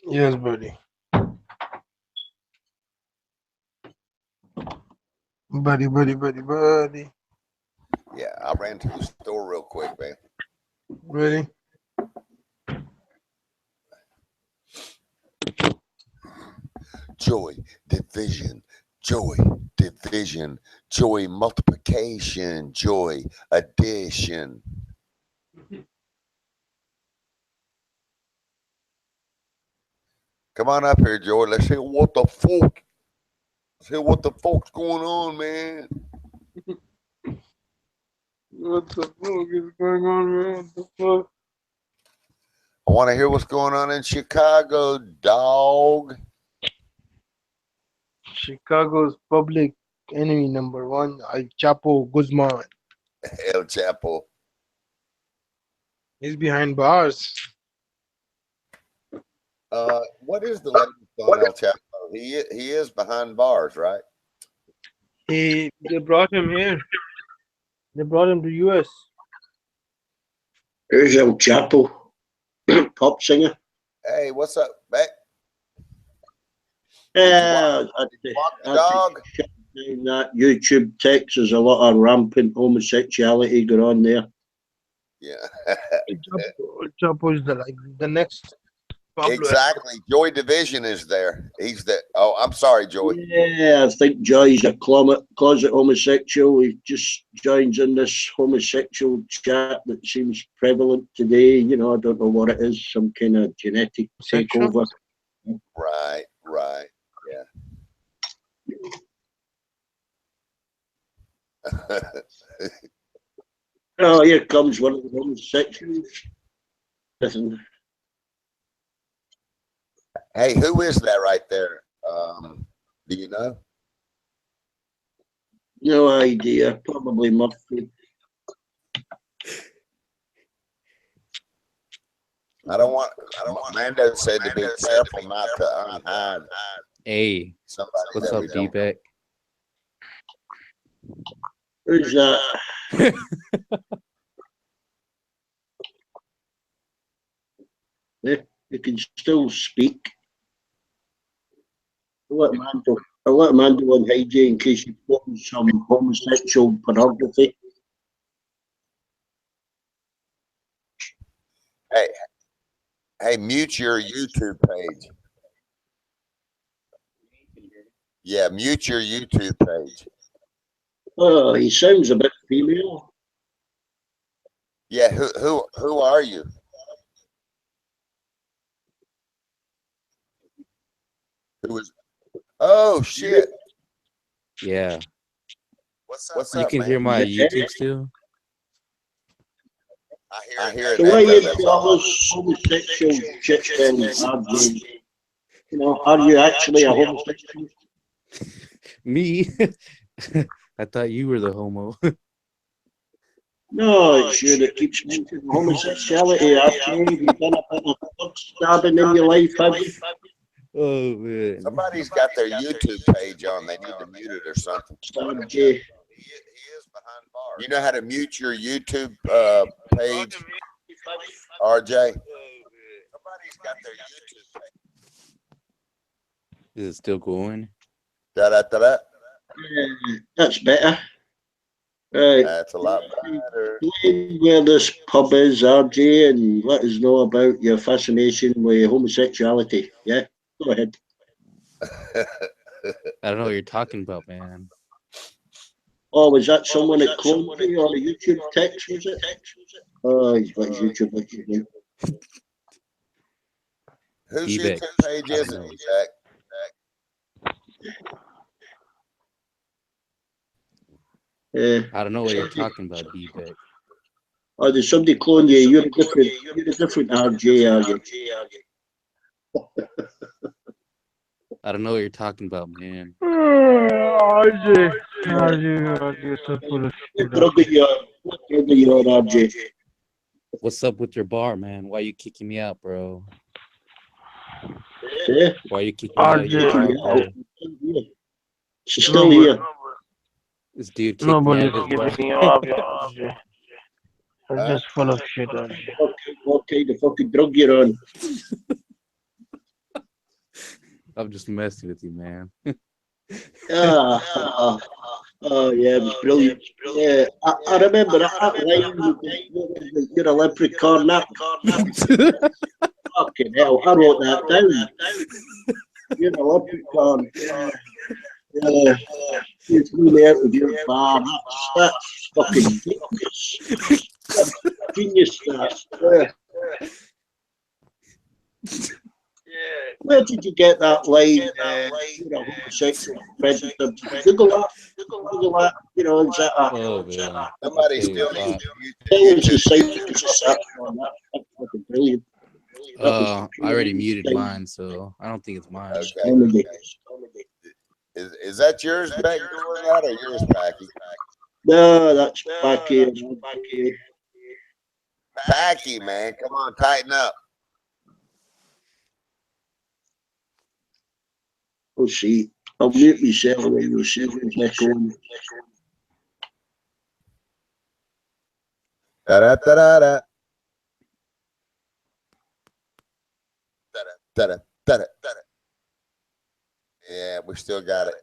Yes, buddy. Buddy. Yeah, I ran to the store real quick, man. Ready? Joy, division, joy, division, joy, multiplication, joy, addition. Come on up here, Joy. Let's hear what the fuck. Let's hear what the fuck's going on, man. What the fuck is going on, man? What the fuck? I want to hear what's going on in Chicago, dog. Chicago's public enemy number one, Al Chapo Guzman. El Chapo. He's behind bars. What is the latest on El Chapo? He is behind bars, right? They brought him here. They brought him to US. Who's El Chapo? Pop singer. Hey, what's up, Beck? I'd Walk the say dog. shut down that YouTube text. There's a lot of rampant homosexuality going on there. Yeah. El Chapo is the next Pablo. Exactly. Joy Division is there. He's the. Oh, I'm sorry, Joy. Yeah, I think Joy's a closet homosexual. He just joins in this homosexual chat that seems prevalent today. You know, I don't know what it is, some kind of genetic takeover. Right. Yeah. Oh, here comes one of the homosexuals. Listen. Hey, who is that right there? Do you know? No idea. Probably Murphy. I don't want. Mando said to be careful not to unhide. Hey, Somebody what's that up, we don't know. D-Beck? Who's that? Yeah, you can still speak. I'll let Mando unhide you in case you put on some homosexual pornography. Hey, mute your YouTube page. Yeah, mute your YouTube page. Oh, he sounds a bit female. Yeah, who are you? Who is? Oh shit! Yeah. What's You up, can man? hear my Yeah. YouTube still? I hear it. So why Echo, you that's do all all. this homosexual shit then, RJ? You know, are you actually a homosexual? Me? I thought you were the homo. No, it's you that keeps mentioning homosexuality. RJ, you've done a bit of stabbing in your life, have you? Oh, man. Somebody's got their YouTube page on. They need to mute it or something. RJ. He is behind bars. You know how to mute your YouTube page, RJ? Somebody's got their YouTube page. Is it still going? Da-da-da-da. That's better. Right. That's a lot better. Explain where this pub is, RJ, and let us know about your fascination with homosexuality. Yeah, go ahead. I don't know what you're talking about, man. Oh, was that someone that cloned you on a YouTube text, was it? Oh, he's got his YouTube again. Whose D-Beck. YouTube page is it, Jack? I don't know what you're talking about, D-Beck. Oh, did somebody clone you? You're a different RJ, are you? I don't know what you're talking about, man. RJ, so full of What shit. drug are you on, RJ? What's up with your bar, man? Why you kicking me out, bro? Yeah, Why you kicking me out of your RJ. bar, bro? she's still here. This dude kicked me Nobody's out of his bar. giving you up, RJ. You're just full of shit, RJ. What kind of fucking drug you're on? I'm just messing with you, man. Oh, yeah, it was brilliant. Yeah, I remember that line. You're a leprechaun. That fucking hell, I wrote that down. You're a leprechaun. Yeah, you threw me out of your bar. That's fucking genius. Genius, that. Where did you get that line? You're a homosexual predator. Google that. Google that. You know, is that a Oh, man. Somebody Okay, still needs bye. to mute Tell us the YouTube. site on that. That's fucking brilliant. I already muted mine, so I don't think it's mine. Okay. Is that yours back door, that, or yours, Packy? No, that's Packy. Packy, man, come on, tighten up. Oh, see, I'll mute myself when you'll see what's echoing. Da-da-da-da-da. Da-da-da-da-da. Yeah, we still got it.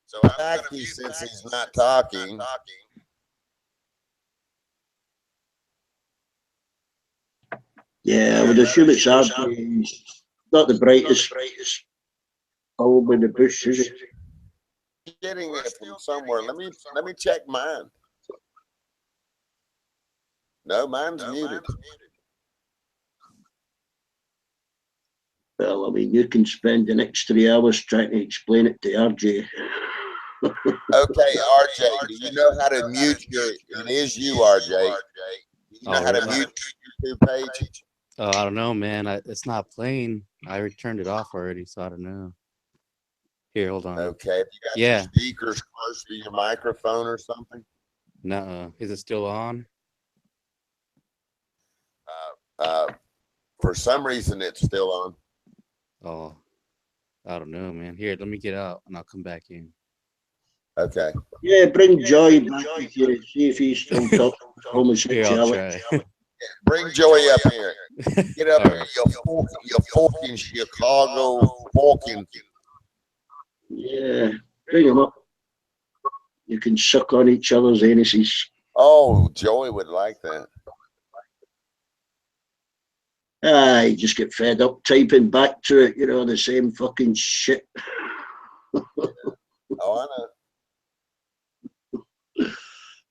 So Packy, since he's not talking, Yeah, I would assume it's RJ. Not the brightest home in the bush, is it? getting it from somewhere. Let me check mine. No, mine's muted. Well, I mean, you can spend the next 3 hours trying to explain it to RJ. Okay, RJ, do you know how to mute your? It is you, RJ. Do you know how to mute your YouTube page? Oh, I don't know, man. It's not playing. I turned it off already, so I don't know. Here, hold on. Okay, if you got Yeah. your speakers close to your microphone or something. Nuh-uh. Is it still on? For some reason, it's still on. Oh, I don't know, man. Here, let me get out, and I'll come back in. Okay. Yeah, bring Joy back with you. See if he's still talking Here, I'll homosexuality. try. Bring Joey up here. Get up All here, right. you fucking Chicago fucking. Yeah, bring him up. You can suck on each other's anuses. Oh, Joey would like that. You just get fed up typing back to it, you know, the same fucking shit. Oh, I know.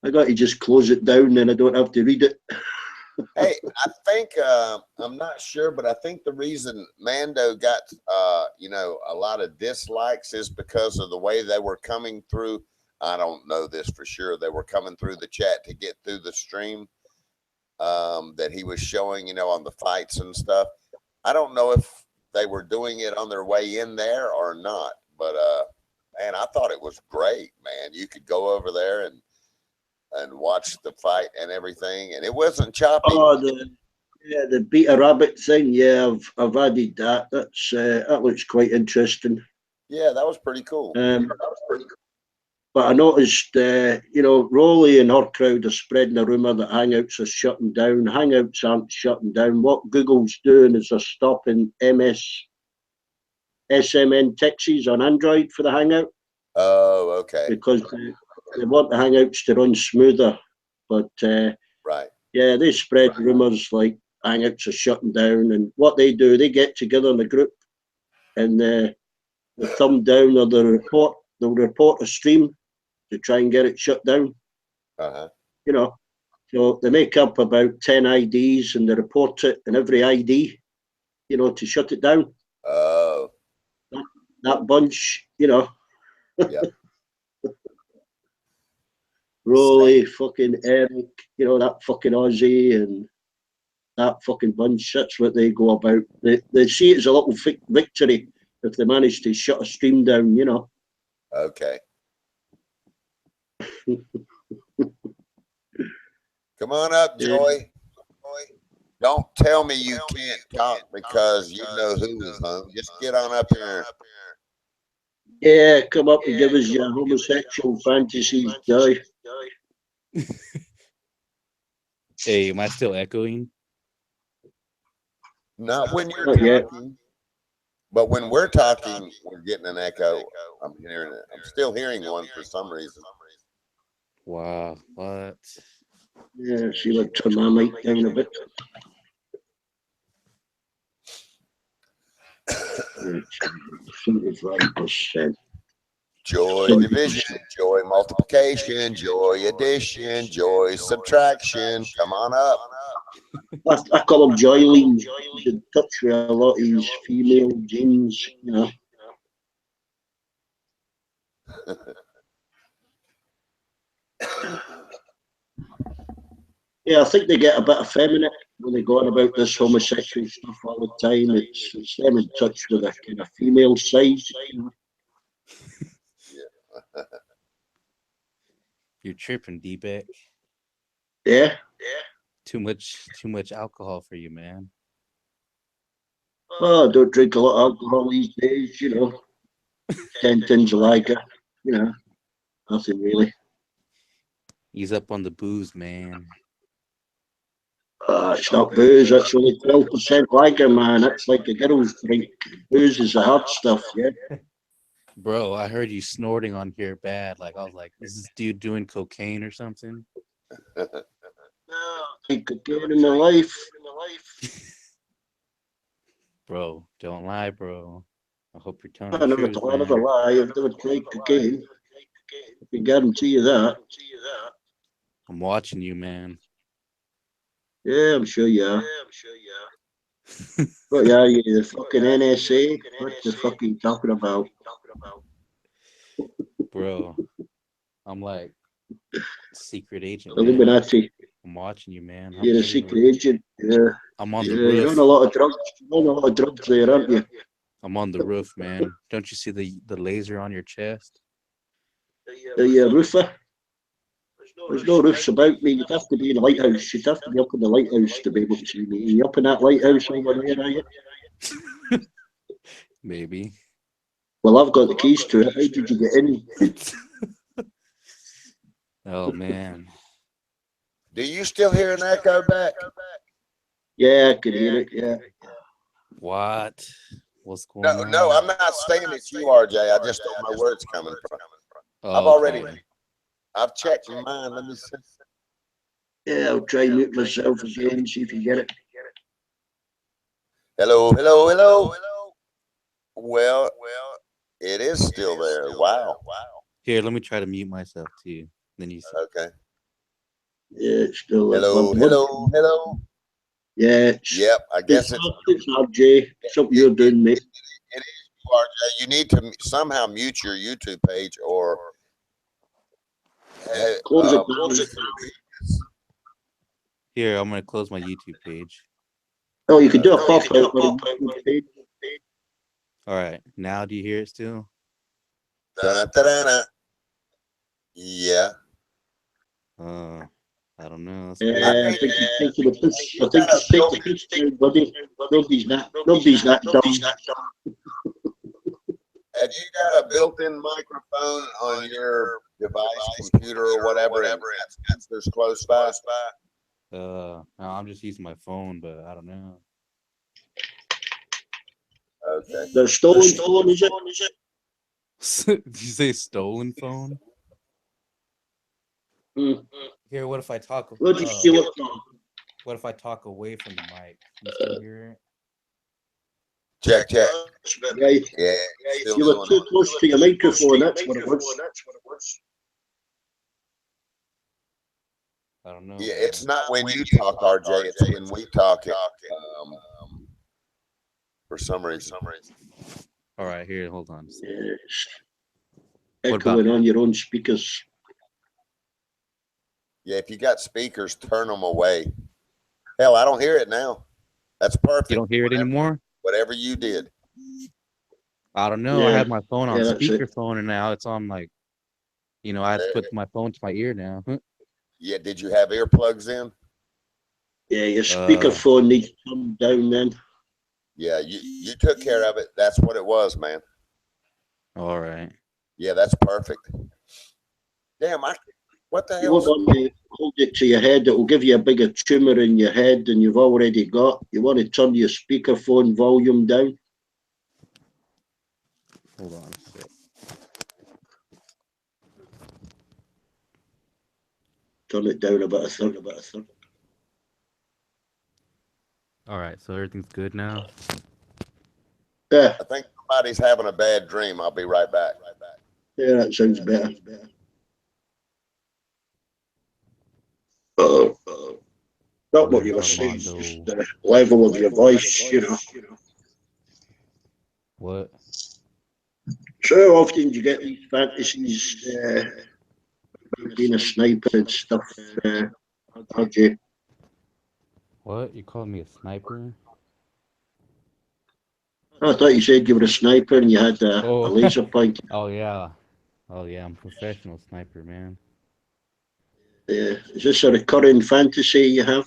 I got to just close it down, and I don't have to read it. Hey, I think I'm not sure, but I think the reason Mando got you know, a lot of dislikes is because of the way they were coming through. I don't know this for sure. They were coming through the chat to get through the stream that he was showing, you know, on the fights and stuff. I don't know if they were doing it on their way in there or not, but man, I thought it was great, man. You could go over there and watch the fight and everything, and it wasn't choppy. Oh, the Beta Rabbit thing. Yeah, I've added that. That looks quite interesting. Yeah, that was pretty cool. But I noticed, you know, Rowley and her crowd are spreading a rumour that Hangouts are shutting down. Hangouts aren't shutting down. What Google's doing is they're stopping SMN Texas on Android for the Hangout. Oh, okay. Because they want the Hangouts to run smoother. But right. Yeah, they spread rumours like Hangouts are shutting down, and what they do, they get together in a group, and the thumb down or they'll report a stream to try and get it shut down. You know, so they make up about 10 IDs and they report it in every ID, you know, to shut it down. Oh. That bunch, you know. Yeah. Rolly, fucking Eric, you know, that fucking Aussie and that fucking bunch. That's what they go about. They see it as a little victory if they manage to shut a stream down, you know. Okay. Come on up, Joy. Don't tell me you can't talk because you know who is home. Just get on up here. Yeah, come up and give us your homosexual fantasies, Joy. Hey, am I still echoing? Not when you're talking, but when we're talking, we're getting an echo. I'm hearing it. I'm still hearing one for some reason. Wow, what? Yeah, see what turn my mic down a bit. Joy division, joy multiplication, joy addition, joy subtraction. Come on up. I call him Joylene. He's in touch with a lot of his female genes, you know. Yeah, I think they get a bit effeminate when they go on about this homosexual stuff all the time. It's them in touch with a kind of female side, you know. You're tripping, D-Beck. Yeah. Too much alcohol for you, man. Oh, I don't drink a lot of alcohol these days, you know. 10 tins of lager, you know. Nothing really. He's up on the booze, man. It's not booze, that's only 12% lager, man. That's like a girl's drink. Booze is the hard stuff, yeah. Bro, I heard you snorting on here bad. Like, I was like, is this dude doing cocaine or something? No, I could get in my life. Bro, don't lie, bro. I hope you're telling I the never truth, told man. a lie. I've never tried cocaine. I can guarantee you that. I'm watching you, man. Yeah, I'm sure you are. What are you, the fucking NSA? What the fuck are you talking about? Bro, I'm like secret agent, man. Illuminati. I'm watching you, man. You're a secret agent. Yeah. I'm on the Yeah, you're roof. on a lot of drugs. You're on a lot of drugs there, aren't you? I'm on the roof, man. Don't you see the laser on your chest? Are you a roofer? There's no roofs about me. You'd have to be in a lighthouse. You'd have to be up in the lighthouse to be able to see me. Are you up in that lighthouse over there, are you? Maybe. Well, I've got the keys to it. How did you get in? Oh, man. Do you still hear an echo back? Yeah, I could hear it, yeah. What? What's going on? No, I'm not saying it's you, RJ. I just don't know where it's coming from. Oh, I've checked your mind. Let me see. Yeah, I'll try and mute myself again, see if you get it. Hello. Well, It is still there. Wow. Here, let me try to mute myself too. Then you see. Okay. Yeah, it's still there. Hello, hello, hello. Yeah, Yep, I guess it's RJ. Something you're doing, mate. it is you, RJ. You need to somehow mute your YouTube page or Close it close down. it through. Here, I'm gonna close my YouTube page. Oh, you could do a pop out on the page. All right, now do you hear it still? Da-da-da-da. Yeah. I don't know. That's Yeah, weird. I think you're taking a piss. I think you're taking a piss, buddy. Nobody's that dumb. Have you got a built-in microphone on your device, computer, or whatever? There's close by. No, I'm just using my phone, but I don't know. Okay. The stolen phone, is it? Did you say stolen phone? Hmm. Here, what if I talk? Where'd you steal it from? What if I talk away from the mic? You still hear it? Check. Right. Yeah. You were too close to your microphone, that's what it was. I don't know. Yeah, Man. it's not when you talk, RJ. It's when we talk. For some reason. All right, here, hold on. Yes. What about- Echoing on your own speakers. Yeah, if you got speakers, turn them away. Hell, I don't hear it now. That's perfect. You don't hear it anymore? Whatever you did. I don't know. I Yeah. had my phone on Yeah, that's it. speakerphone, and now it's on like, I have to put my phone to my ear now. Yeah, did you have earplugs in? Yeah, your speakerphone needs to come down then. Yeah, you took care of it. That's what it was, man. All right. Yeah, that's perfect. Damn, what the You hell? won't want to hold it to your head. It will give you a bigger tumour in your head than you've already got. You want to turn your speakerphone volume down. Hold on a sec. Turn it down about a third. All right, so everything's good now. Yeah, I think somebody's having a bad dream. I'll be right back. yeah, that sounds better. Not what you were saying, just the level of your voice, What? So often you get these fantasies being a sniper and stuff, RJ. What? You called me a sniper? I thought you said you were a sniper and you had a laser point. Oh yeah. Oh yeah, I'm a professional sniper, man. Is this a recurring fantasy you have?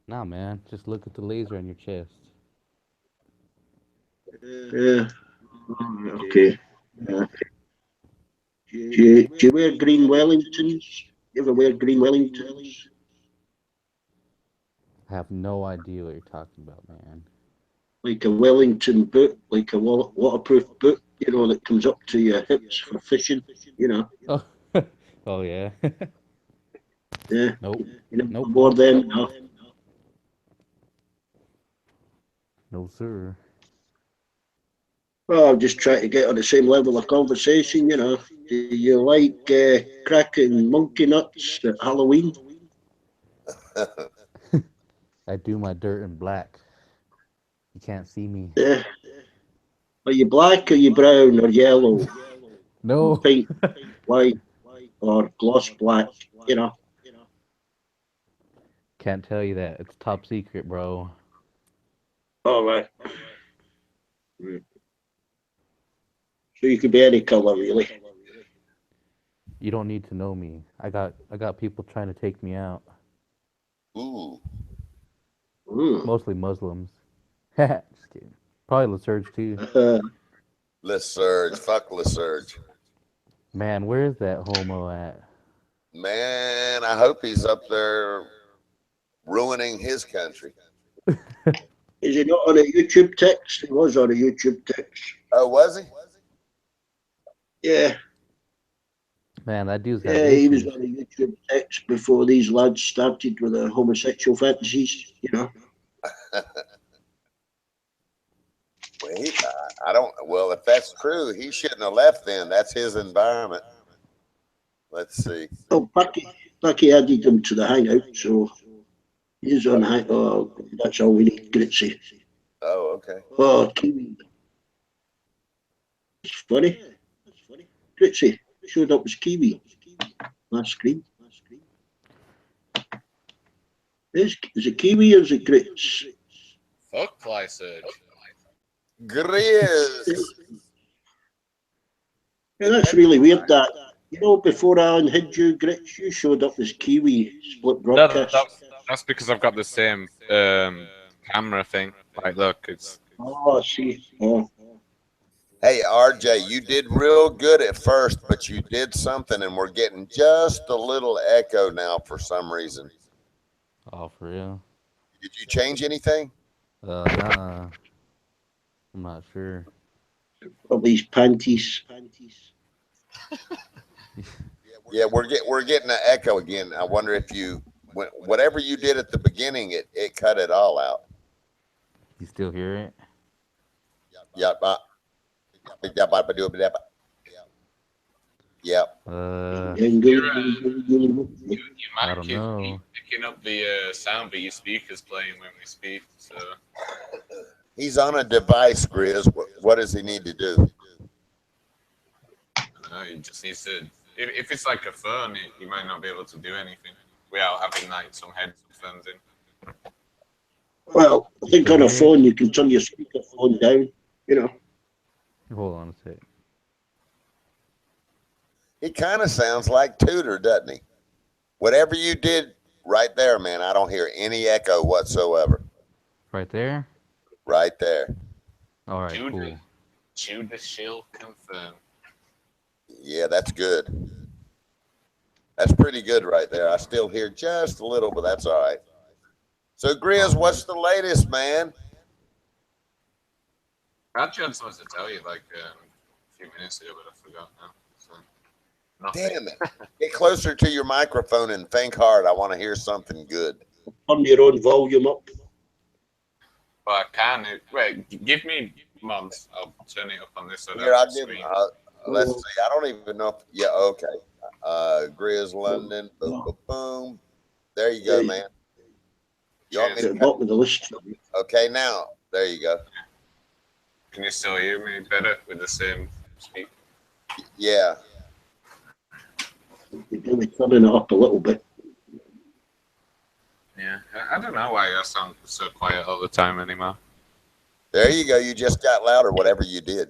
Nah, man. Just look at the laser on your chest. Yeah. Okay. Do you wear green Wellingtons? You ever wear green Wellingtons? I have no idea what you're talking about, man. Like a Wellington boot, like a waterproof boot, that comes up to your hips for fishing, Oh, oh yeah. Yeah. Nope. You never Nope. wore them? No. No, sir. Well, I'm just trying to get on the same level of conversation, Do you like cracking monkey nuts at Halloween? I do my dirt in black. You can't see me. Yeah. Are you black, are you brown, or yellow, No. pink, white, or gloss black, Can't tell you that. It's top secret, bro. All right. So you could be any color, really. You don't need to know me. I got people trying to take me out. Ooh. Mostly Muslims. Just kidding. Probably LaSurge too. LaSurge. Fuck LaSurge. Man, where's that homo at? Man, I hope he's up there ruining his country. Is he not on a YouTube text? He was on a YouTube text. Oh, was he? Yeah. Man, that dude's got Yeah, he was issues. on a YouTube text before these lads started with their homosexual fantasies, Well, I don't. Well, if that's true, he shouldn't have left. Then that's his environment. Let's see. Oh, Bucky added him to the hangout, so he's on hang. Oh, that's all we need. Gritzy. Oh, okay. Oh, Kiwi. It's funny. Gritzy showed up as Kiwi last screen. Is it Kiwi or is it Grits? Fuck Fly Surge. Grizz. Yeah, that's really weird. That before I unhid you, Grits, you showed up as Kiwi split broadcast. That's because I've got the same camera thing. Like, look, it's. Oh, I see. Oh. Hey, RJ, you did real good at first, but you did something, and we're getting just a little echo now for some reason. Oh, for real? Did you change anything? Nah. I'm not sure. All these panties. Yeah, we're getting an echo again. I wonder if whatever you did at the beginning, it cut it all out. You still hear it? Yep. Yep. You I might don't keep know. picking up the sound, but your speaker's playing when we speak. So He's on a device, Grizz. What does he need to do? he just needs to. If it's like a phone, he might not be able to do anything without having like some headphones in. Well, I think on a phone you can turn your speakerphone down. Hold on a sec. He kind of sounds like Tudor, doesn't he? Whatever you did right there, man, I don't hear any echo whatsoever. Right there? Right there. All right, cool. Tudor shield confirmed. Yeah, that's good. That's pretty good right there. I still hear just a little, but that's all right. So, Grizz, what's the latest, man? Actually, I'm supposed to tell you like a few minutes ago, but I forgot now. So, damn it. Get closer to your microphone and think hard. I want to hear something good. Turn your own volume up. But I can. Wait, give me months. I'll turn it up on this. Here, I'll give. Let's see. I don't even know. Yeah, okay. Grizz London. Boom, boom, boom. There you go, man. You want me to bottom of the list? Okay, now there you go. Can you still hear me better with the same speak? Yeah. You're going to be turning it up a little bit. Yeah, I don't know why I sound so quiet all the time anymore. There you go. You just got louder, whatever you did.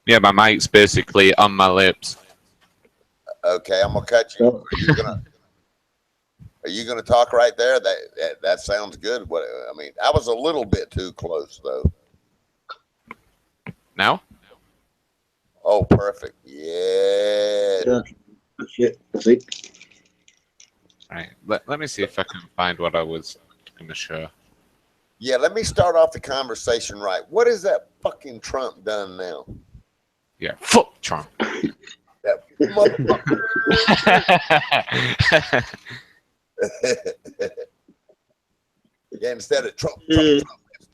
Yeah, my mic's basically on my lips. Okay, I'm gonna cut you. Are you gonna talk right there? That sounds good. What I mean, I was a little bit too close though. Now? Oh, perfect. Yeah. That's it, I think. All right. Let me see if I can find what I was going to show. Yeah, let me start off the conversation right. What has that fucking Trump done now? Yeah, fuck Trump. That motherfucker. Yeah, instead of Trump,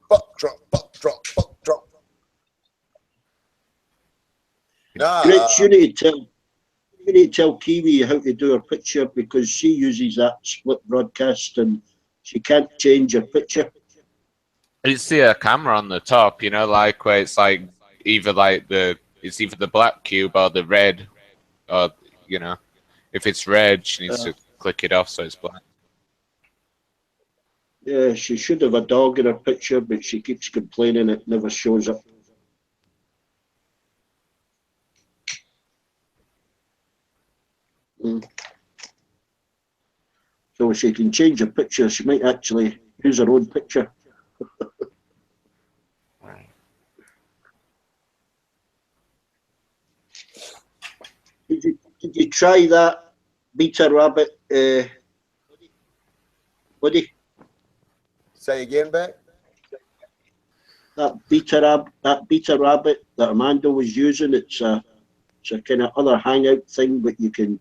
fuck Trump, fuck Trump, fuck Trump. Nah. Gretch, you need to tell Kiwi how to do her picture because she uses that split broadcast and she can't change her picture. It's the camera on the top, like where it's like either the black cube or the red, or if it's red, she needs to click it off so it's black. Yeah, she should have a dog in her picture, but she keeps complaining it never shows up. So she can change her picture. She might actually use her own picture. Did you try that beta rabbit, buddy? Say again, Beck? That beta rabbit that Amanda was using. It's a kind of other hangout thing, but you can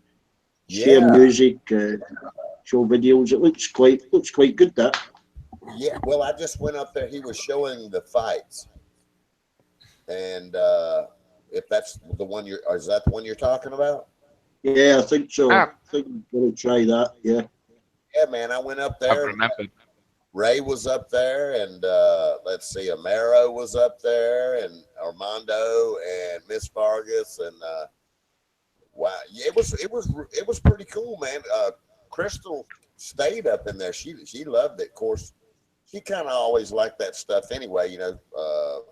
share music, show videos. It looks quite good. That. Yeah. Well, I just went up there. He was showing the fights. And if that's the one or is that the one you're talking about? Yeah, I think so. I Ah, think I'm going to try that. Yeah. Yeah, man, I went up I've there. remembered. Ray was up there, and let's see, Amaro was up there, and Armando, and Miss Vargas, and wow, yeah, it was pretty cool, man. Crystal stayed up in there. She loved it. Of course, she kind of always liked that stuff anyway. You know,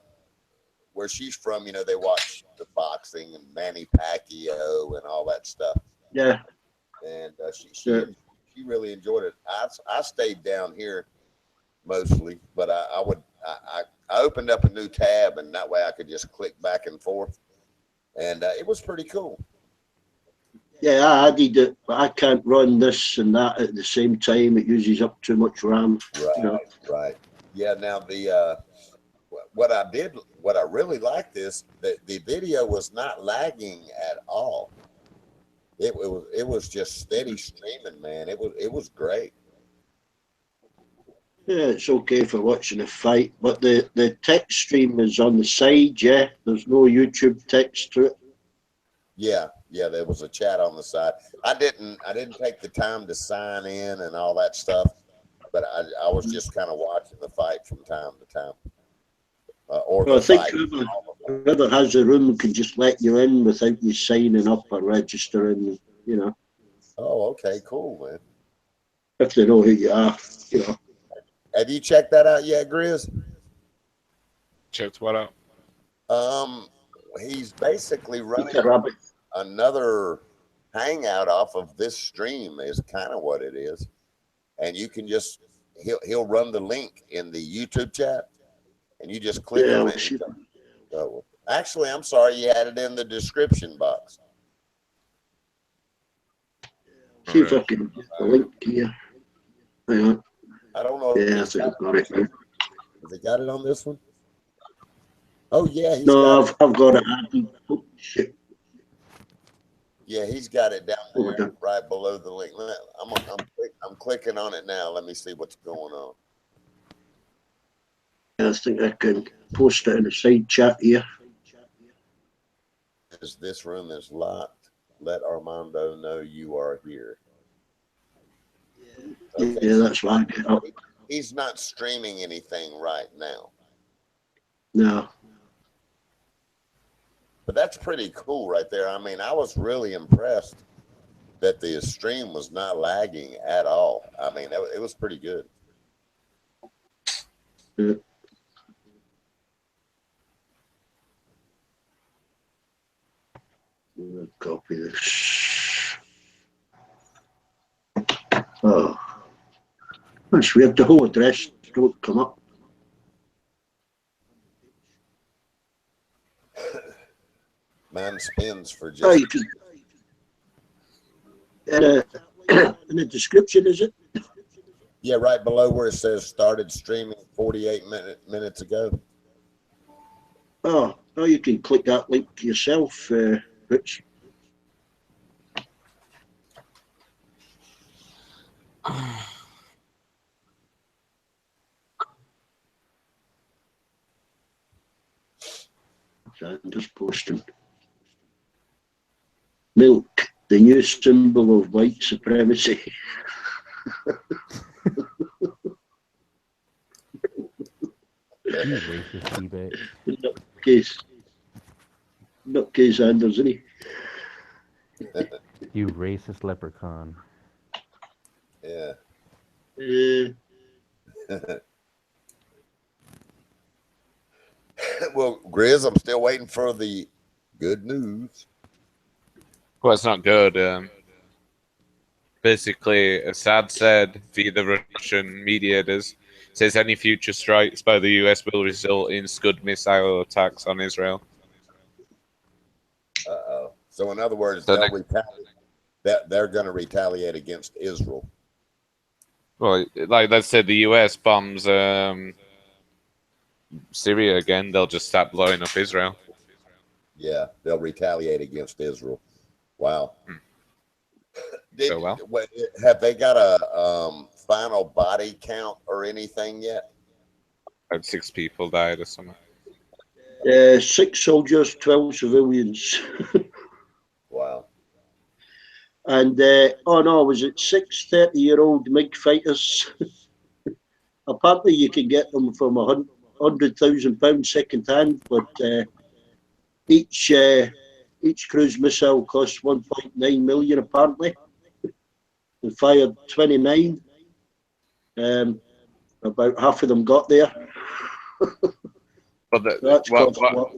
where she's from, you know, they watch the boxing and Manny Pacquiao and all that stuff. Yeah. And Yeah. she really enjoyed it. I stayed down here mostly, but I opened up a new tab, and that way I could just click back and forth, and it was pretty cool. Yeah, I added it, but I can't run this and that at the same time. It uses up too much RAM. Right, You know. right. Yeah. Now what I really liked is that the video was not lagging at all. It was just steady streaming, man. It was great. Yeah, it's okay for watching a fight, but the text stream is on the side. Yeah, there's no YouTube text to it. Yeah, yeah, there was a chat on the side. I didn't take the time to sign in and all that stuff, but I was just kind of watching the fight from time to time, or Well, the I think fight. whoever has the room can just let you in without you signing up or registering. You know, Oh, okay, cool, man. if they know who you are. You know. Have you checked that out yet, Grizz? Checked what out? Um, he's basically running Peter Rabbit. another hangout off of this stream is kind of what it is, and you can just he'll run the link in the YouTube chat, and you just click Yeah, on well, it. see, Oh, actually, I'm sorry, you had it in the description box. see if I can get the link here. Hang on. I don't know if Yeah, I he's think got I've got it now. has he got it on this one. Oh yeah, he's got No, it. I've got it added. Oh, shit. Yeah, he's got it down Hold there on. right below the link. I'm clicking on it now. Let me see what's going on. I think I can post it in the side chat here. As this room is locked, let Armando know you are here. Okay, Yeah, so that's why I get up. he's not streaming anything right now, No. but that's pretty cool right there. I mean, I was really impressed that the stream was not lagging at all. I mean, it was pretty good. Yeah. Copy this. Oh, that's weird. The whole address don't come up. Mine spins for Oh, just you can. In the description, is it? yeah, right below where it says started streaming 48 minutes ago. Oh, you can click that link yourself, Rich. I'm just posting. Milk, the new symbol of white supremacy. You racist D-bag. Nutcase Anders, isn't he? You racist leprechaun. Yeah. Well, Grizz, I'm still waiting for the good news. Well, it's not good. Basically, Assad said via the Russian mediators, says any future strikes by the US will result in Scud missile attacks on Israel. Uh-oh. So in other words, So they'll retaliate. They're going to retaliate against Israel. Well, like let's say the US bombs Syria again, they'll just start blowing up Israel. Yeah, they'll retaliate against Israel. Wow. So well. Have they got a final body count or anything yet? Like 6 people died or something. 6 soldiers, 12 civilians. Wow. And, oh no, was it 6 30-year-old MiG fighters? Apparently you can get them from £100,000 second hand, but each cruise missile costs 1.9 million apparently. They fired 29. About half of them got there. But So that's cost what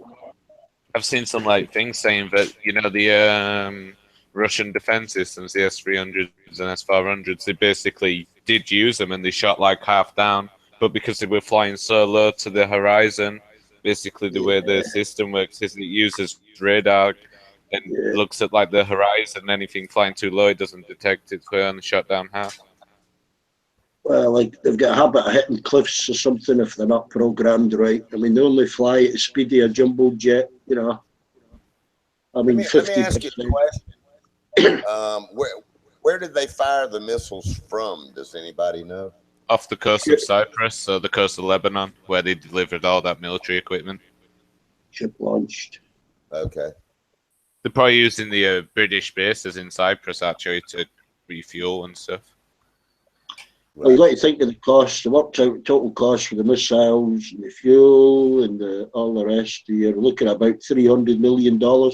I've seen some like things saying that the Russian defense systems, the S-300s and S-400s, they basically did use them and they shot like half down, but because they were flying so low to the horizon, basically the way the system works is it uses radar and looks at like the horizon. Anything flying too low, it doesn't detect it, so it only shot down half. Well, like they've got a habit of hitting cliffs or something if they're not programmed right. I mean, they only fly at the speed of a jumbo jet, you know. I mean, Let me 50%. ask you a question. Where did they fire the missiles from? Does anybody know? Off the coast of Cyprus, so the coast of Lebanon, where they delivered all that military equipment. Ship launched. Okay. They're probably using the British bases in Cyprus actually to refuel and stuff. Well, you got to think of the cost. The worked out total cost for the missiles and the fuel and all the rest. You're looking at about $300 million to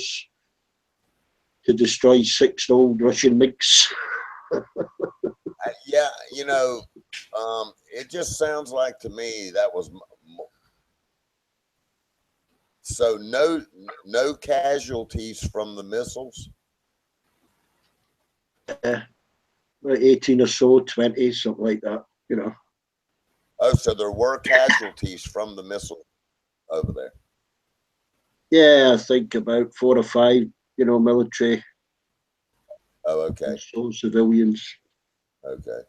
destroy 6 old Russian MiGs. Yeah, it just sounds like to me that was so no casualties from the missiles. About 18 or so, 20, something like that, Oh, so there were casualties from the missile over there. Yeah, I think about 4 or 5, military. Oh, okay. So civilians. Okay.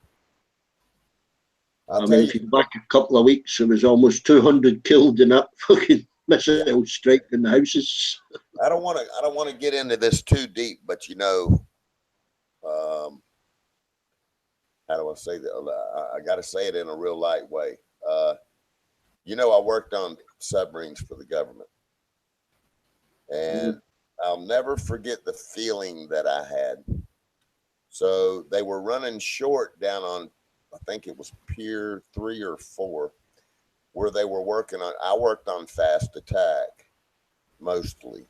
I mean, if you go back a couple of weeks, there was almost 200 killed in that fucking missile strike in the houses. I don't want to get into this too deep, but how do I say that? I got to say it in a real light way. I worked on submarines for the government, and I'll never forget the feeling that I had. So they were running short down on, I think it was Pier 3 or 4, where they were working on. I worked on fast attack mostly,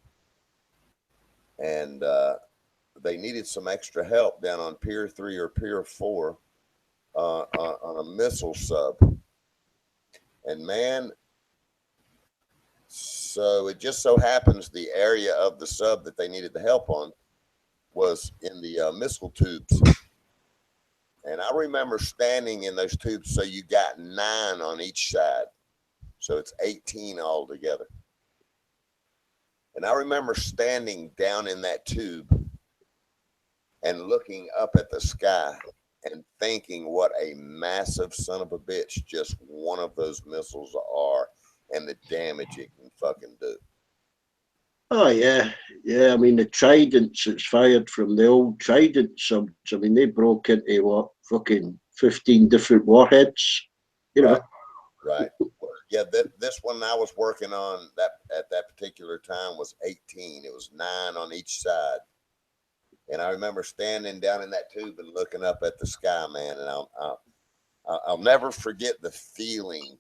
and they needed some extra help down on Pier 3 or Pier 4 on a missile sub. And man, so it just so happens the area of the sub that they needed the help on was in the missile tubes. And I remember standing in those tubes. So you got 9 on each side. So it's 18 altogether. And I remember standing down in that tube and looking up at the sky and thinking what a massive son of a bitch just one of those missiles are and the damage it can fucking do. Oh, yeah. Yeah, I mean, the Tridents that's fired from the old Trident subs, I mean, they broke into, fucking 15 different warheads, Right. Yeah, this one I was working on at that particular time was 18. It was 9 on each side. And I remember standing down in that tube and looking up at the sky, man. And I'll never forget the feeling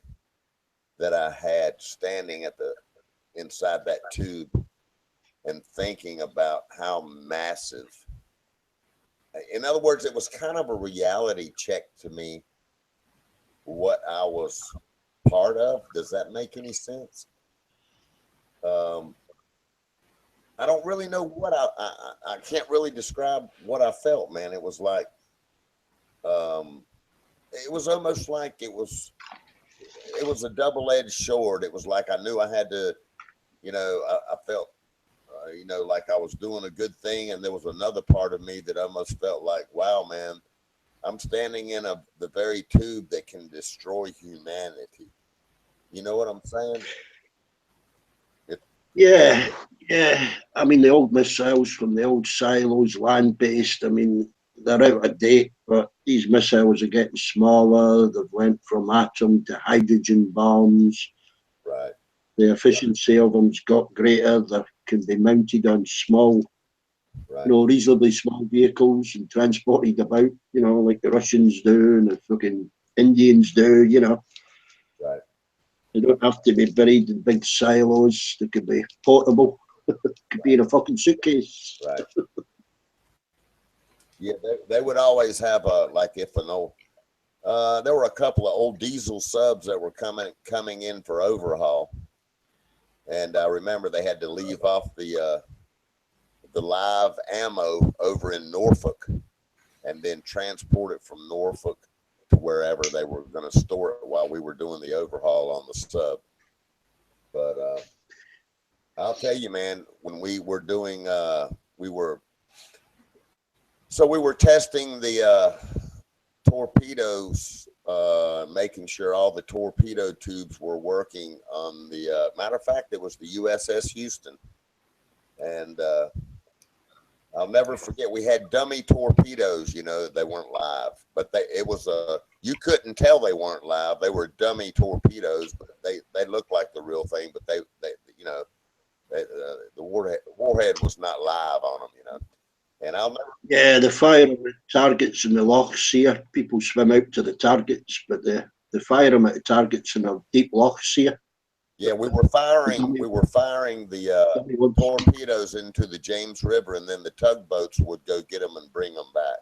that I had standing inside that tube and thinking about how massive. In other words, it was kind of a reality check to me what I was part of. Does that make any sense? I don't really know what I can't really describe what I felt, man. It was like, it was almost like it was a double-edged sword. It was like I knew I had to, I felt, like I was doing a good thing. And there was another part of me that almost felt like, wow, man, I'm standing in the very tube that can destroy humanity. You know what I'm saying? Yeah. I mean, the old missiles from the old silos, land-based, I mean, they're out of date, but these missiles are getting smaller. They've went from atom to hydrogen bombs. Right. The efficiency of them's got greater. They can be mounted on small, Right. reasonably small vehicles and transported about, like the Russians do and the fucking Indians do, Right. They don't have to be buried in big silos. They could be portable. Could be in a fucking suitcase. Right. Yeah, they would always have if an old, there were a couple of old diesel subs that were coming in for overhaul. And I remember they had to leave off the live ammo over in Norfolk and then transport it from Norfolk to wherever they were going to store it while we were doing the overhaul on the sub. But I'll tell you, man, when we were doing, we were testing the torpedoes, making sure all the torpedo tubes were working on the, matter of fact, it was the USS Houston. And I'll never forget, we had dummy torpedoes, they weren't live, but you couldn't tell they weren't live. They were dummy torpedoes, but they looked like the real thing, but the warhead was not live on them, and I'll never. Yeah, the fire of the targets in the lochs here, people swim out to the targets, but the fire them at the targets in the deep lochs here. Yeah, we were firing the torpedoes into the James River, and then the tugboats would go get them and bring them back.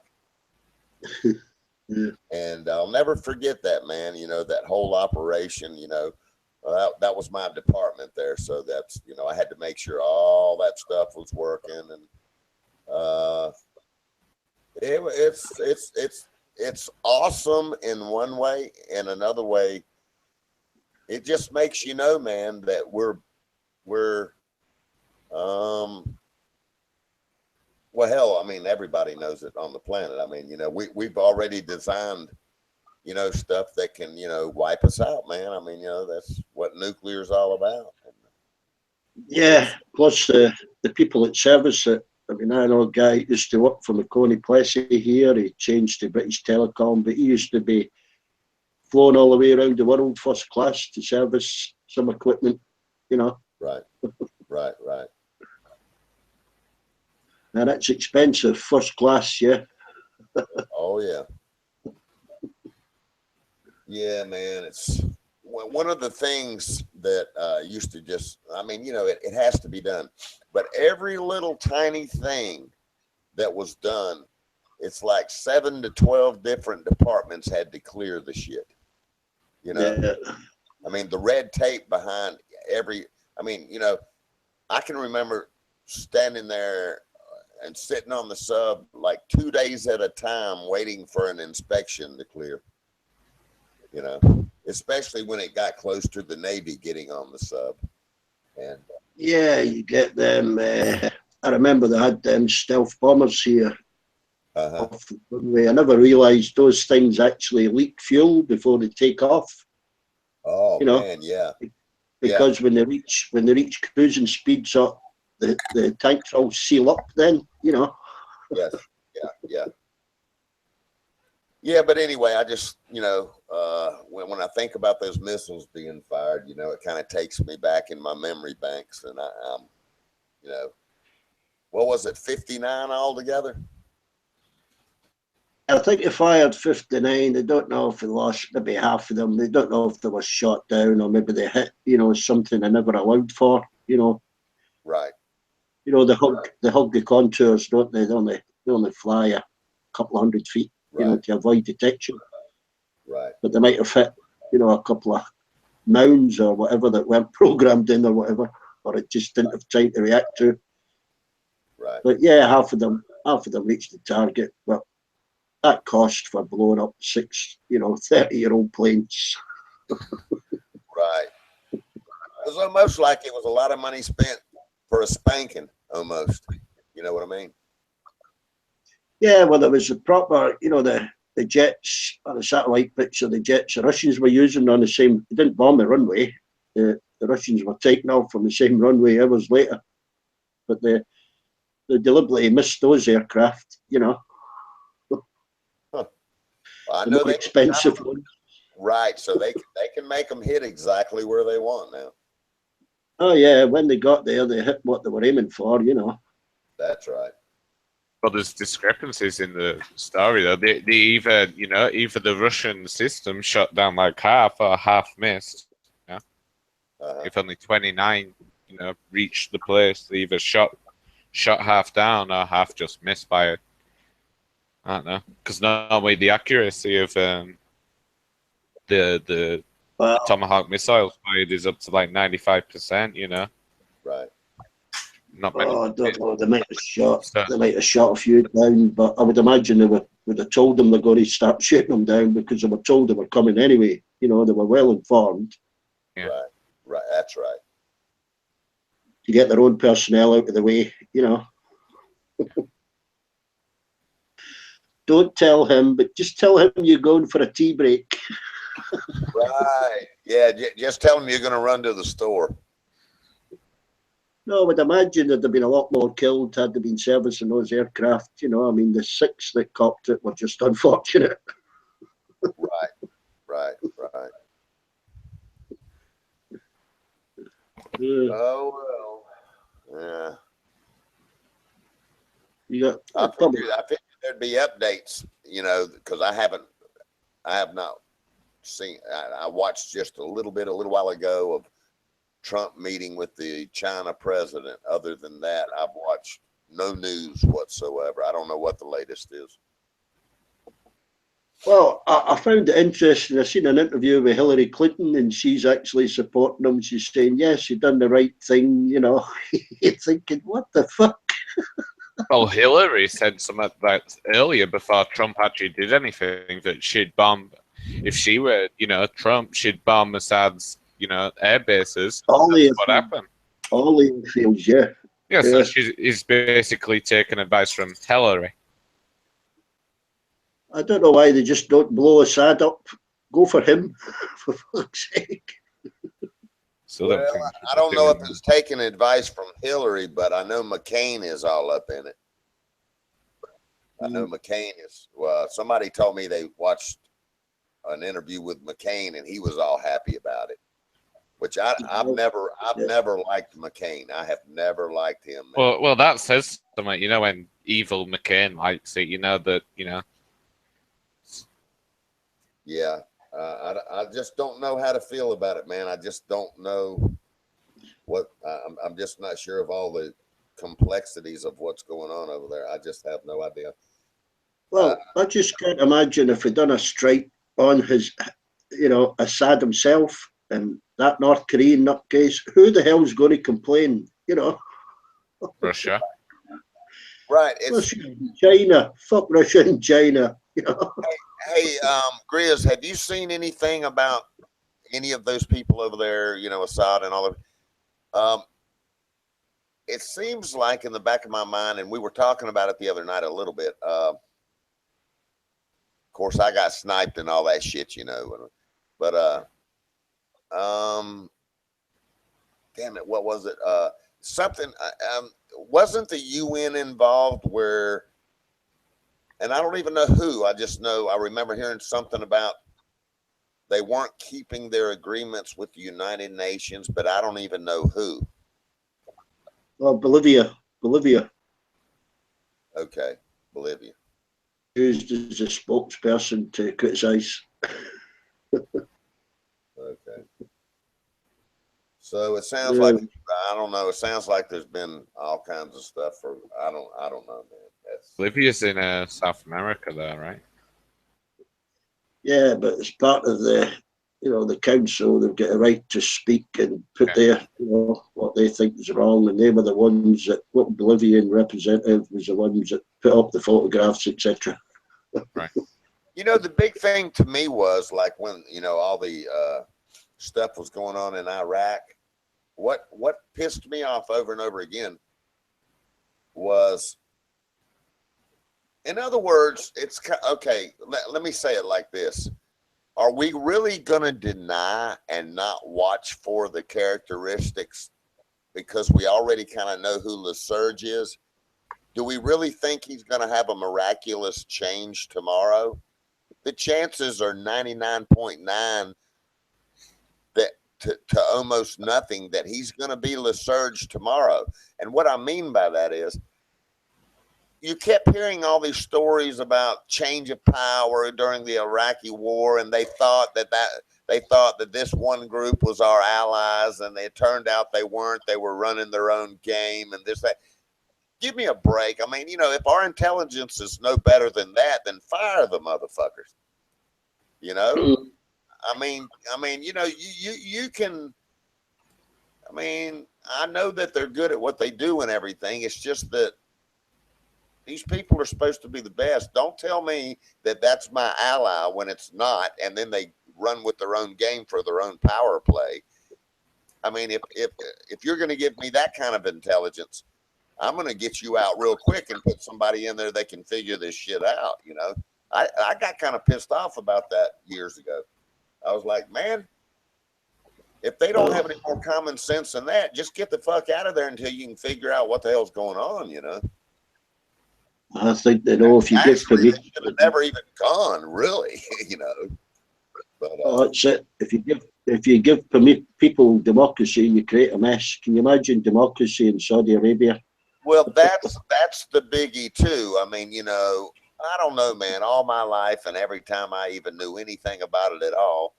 Yeah. And I'll never forget that, man. That whole operation. That was my department there, so that's I had to make sure all that stuff was working, and it's awesome in one way, and another way, it just makes man, that we're well, hell, I mean, everybody knows it on the planet. I mean, we've already designed, stuff that can, wipe us out, man. I mean, that's what nuclear is all about. Yeah, plus the people that service it. I mean, I know a guy who used to work for McConey Plessy here. He changed to British Telecom, but he used to be flown all the way around the world first class to service some equipment, Right. And it's expensive, first class, yeah. Oh, yeah. Yeah, man. It's one of the things that used to just, I mean, it has to be done. But every little tiny thing that was done, it's like 7 to 12 different departments had to clear the shit. Yeah. I mean, the red tape behind I can remember standing there and sitting on the sub like 2 days at a time waiting for an inspection to clear, especially when it got close to the Navy getting on the sub. And yeah, you get them. I remember they had them stealth bombers here. Off the runway. I never realised those things actually leak fuel before they take off. Oh, man, yeah. Because when they reach cruising speeds up, the tanks all seal up then, Yes. Yeah, but anyway, I just, when I think about those missiles being fired, it kind of takes me back in my memory banks, and I'm, what was it, 59 altogether? I think they fired 59. They don't know if they lost maybe half of them. They don't know if they were shot down or maybe they hit, something they never allowed for, Right. They hug the contours, don't they? They only fly a couple of 100 feet, Right. To avoid detection. Right. But they might have hit, a couple of mounds or whatever that weren't programmed in or whatever, or it just didn't have time to react to. Right. But yeah, half of them reached the target. But that cost for blowing up 6, 30-year-old planes. Right. It was almost like it was a lot of money spent for a spanking, almost. You know what I mean? Yeah, well, there was a proper, the jets, on the satellite picture, the jets the Russians were using on the same, they didn't bomb the runway. The Russians were taking off from the same runway hours later. But they deliberately missed those aircraft, Huh. I the know more they expensive ones. Right, so they can make them hit exactly where they want now. Oh yeah, when they got there, they hit what they were aiming for. That's right. Well, there's discrepancies in the story though. They either either the Russian system shot down like half or half missed. Yeah, if only 29 reached the place, they either shot half down or half just missed by it. I don't know, because normally the accuracy of the Well, Tomahawk missiles fired is up to like 95%. Right. Not many. I don't know. They might have shot. So, They might have shot a few down, but I would imagine they would have told them they're going to start shooting them down because they were told they were coming anyway. They were well informed yeah. Right. Right. That's right. to get their own personnel out of the way. Don't tell him, but just tell him you're going for a tea break. Right. Yeah. Just tell them you're going to run to the store. No, I would imagine that there'd been a lot more killed had they been servicing those aircraft. The 6 that copped it were just unfortunate. Right. Right. Right. Yeah. Oh well. Yeah. You got I probably. figured there'd be updates, because I have not seen. I watched just a little while ago of Trump meeting with the China president. Other than that, I've watched no news whatsoever. I don't know what the latest is. Well, I found it interesting. I seen an interview with Hillary Clinton, and she's actually supporting him. She's saying, "Yes, you've done the right thing." You're thinking, "What the fuck?" Well, Hillary said something that earlier before Trump actually did anything that she'd bomb. If she were, Trump, she'd bomb Assad's, air bases. All That's the what happened. all the airfields, yeah. Yeah, so he's basically taking advice from Hillary. I don't know why they just don't blow Assad up. Go for him, for fuck's sake. So Well, I don't know if it's taking advice from Hillary, but I know McCain is all up in it. I know McCain is. Well, somebody told me they watched an interview with McCain and he was all happy about it. Which I've never liked McCain. I have never liked him. Well, that says something. When evil McCain likes it, that. Yeah, I just don't know how to feel about it, man. I just don't know what. I'm just not sure of all the complexities of what's going on over there. I just have no idea. Well, I just can't imagine if he'd done a strike on his, Assad himself and that North Korean nutcase. Who the hell's going to complain? Russia. Right. Russia and China. Fuck Russia and China. Hey, Grizz, have you seen anything about any of those people over there? Assad and all of. It seems like in the back of my mind, and we were talking about it the other night a little bit. Of course, I got sniped and all that shit, but damn it, what was it? Something. Wasn't the UN involved where? And I don't even know who. I just know I remember hearing something about they weren't keeping their agreements with the United Nations, but I don't even know who. Well, Bolivia. Okay, Bolivia. Used as a spokesperson to criticise. Okay. So it sounds like, I don't know. It sounds like there's been all kinds of stuff for, I don't know, man. Bolivia's in South America, though, right? Yeah, but as part of the council, they've got a right to speak and put their, what they think is wrong. And they were the ones that, what Bolivian representative was the ones that put up the photographs, etc. Right. The big thing to me was like when, all the stuff was going on in Iraq, what pissed me off over and over again was, in other words, it's okay. Let me say it like this. Are we really going to deny and not watch for the characteristics because we already kind of know who LeSurge is? Do we really think he's going to have a miraculous change tomorrow? The chances are 99.9 that to almost nothing, that he's going to be Lysurge tomorrow. And what I mean by that is, you kept hearing all these stories about change of power during the Iraqi war, and they thought that this one group was our allies, and it turned out they weren't. They were running their own game, and this, that. Give me a break. I mean, you know, if our intelligence is no better than that, then fire the motherfuckers. You know, I mean, you know, you can. I mean, I know that they're good at what they do and everything. It's just that these people are supposed to be the best. Don't tell me that that's my ally when it's not, and then they run with their own game for their own power play. I mean, if you're going to give me that kind of intelligence, I'm going to get you out real quick and put somebody in there that can figure this shit out. You know, I got kind of pissed off about that years ago. I was like, man, if they don't have any more common sense than that, just get the fuck out of there until you can figure out what the hell's going on, you know? I think that if you Actually, give permission, they should have never even gone, really, you know. But that's it. If you give people democracy, you create a mess. Can you imagine democracy in Saudi Arabia? well, that's the biggie too. I mean, you know, I don't know, man. All my life, and every time I even knew anything about it at all,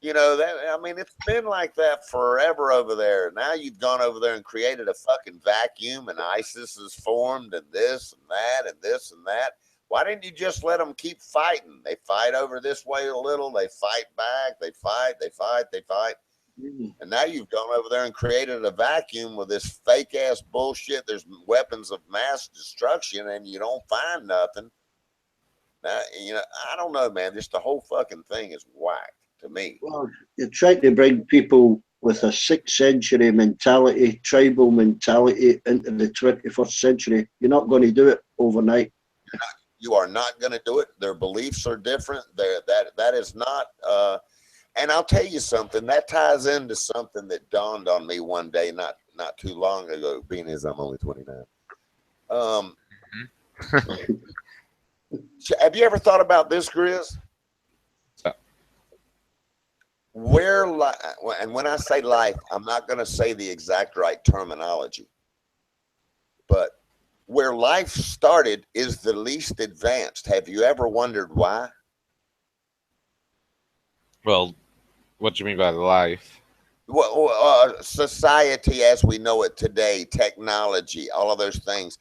you know, that, I mean, it's been like that forever over there. Now you've gone over there and created a fucking vacuum, and ISIS is formed, and this and that, and this and that. Why didn't you just let them keep fighting? They fight over this way a little, they fight back, they fight. And now you've gone over there and created a vacuum with this fake ass bullshit. There's weapons of mass destruction, and you don't find nothing. Now, you know, I don't know, man. Just the whole fucking thing is whack to me. Well, you're trying to bring people with a 6th century mentality, tribal mentality, into the 21st century. You're not going to do it overnight. You are not going to do it. Their beliefs are different. That is not. And I'll tell you something that ties into something that dawned on me one day, not too long ago, being as I'm only 29. Have you ever thought about this, Grizz? And when I say life, I'm not going to say the exact right terminology, but where life started is the least advanced. Have you ever wondered why? Well, what do you mean by life? Well, society as we know it today, technology, all of those things.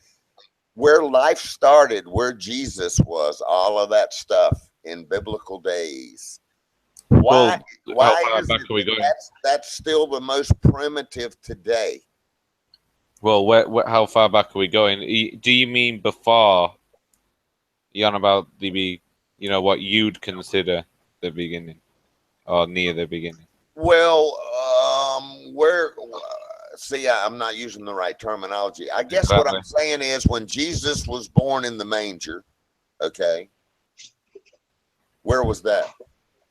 Where life started, where Jesus was, all of that stuff in biblical days. Why how far is back it are we going? that's still the most primitive today? Well, how far back are we going? Do you mean before? You're on about you know, what you'd consider the beginning, or near the beginning? Well, see, I'm not using the right terminology. I guess Exactly. what I'm saying is when Jesus was born in the manger, okay, where was that?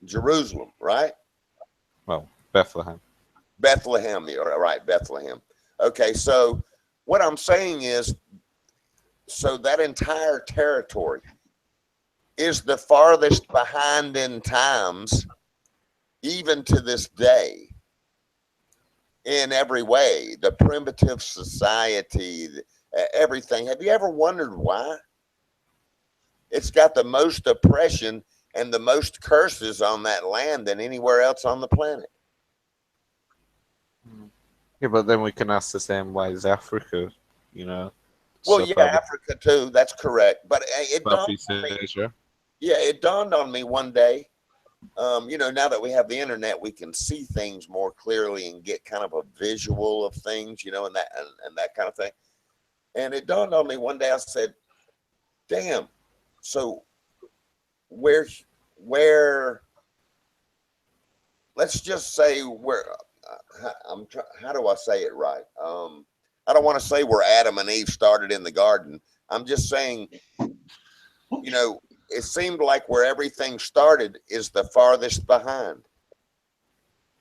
Jerusalem, right? Well, Bethlehem. Bethlehem, right, Bethlehem. Okay, so what I'm saying is, so that entire territory is the farthest behind in times, even to this day, in every way. The primitive society, everything. Have you ever wondered why? It's got the most oppression and the most curses on that land than anywhere else on the planet. Yeah, but then we can ask the same why is Africa, you know? Well, so yeah, far Africa too. That's correct. But Southeast Asia. it dawned on me one day. You know, now that we have the internet, we can see things more clearly and get kind of a visual of things, you know, and that kind of thing. And it dawned on me one day. I said, "Damn! So where? Let's just say where." How do I say it right? I don't want to say where Adam and Eve started in the garden. I'm just saying, you know, it seemed like where everything started is the farthest behind.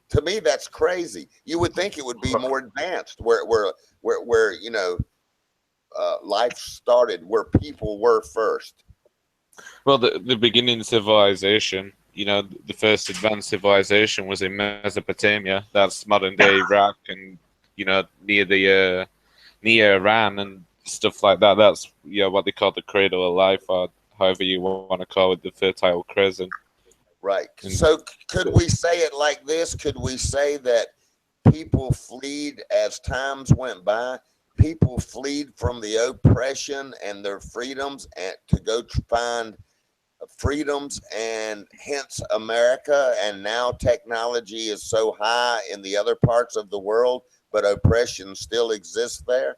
To me, that's crazy. You would think it would be more advanced, where you know, life started, where people were first. Well, the beginning civilization you know, the first advanced civilization was in Mesopotamia. That's modern day Iraq, and you know, near Iran and stuff like that. That's what they call the cradle of life, or however you want to call it, the fertile crescent. Right. And So could we say it like this? Could we say that people fled as times went by? People fled from the oppression and their freedoms and to go find freedoms, and hence America. And now technology is so high in the other parts of the world, but oppression still exists there.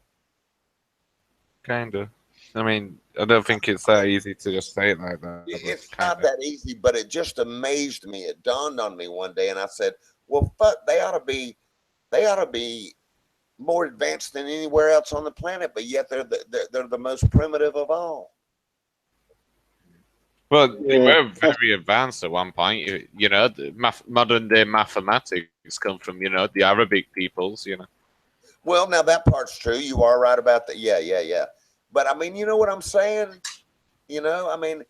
kind of. I mean, I don't think it's that easy to just say it like that, but It's kind not of. that easy, but it just amazed me. It dawned on me one day, and I said, "Well, fuck, they ought to be more advanced than anywhere else on the planet, but yet they're the most primitive of all." Well, they Yeah, were very advanced at one point. You know, the modern day mathematics come from the Arabic peoples. You know. Well, now that part's true. You are right about that. Yeah, yeah, yeah. But I mean, you know what I'm saying? I mean,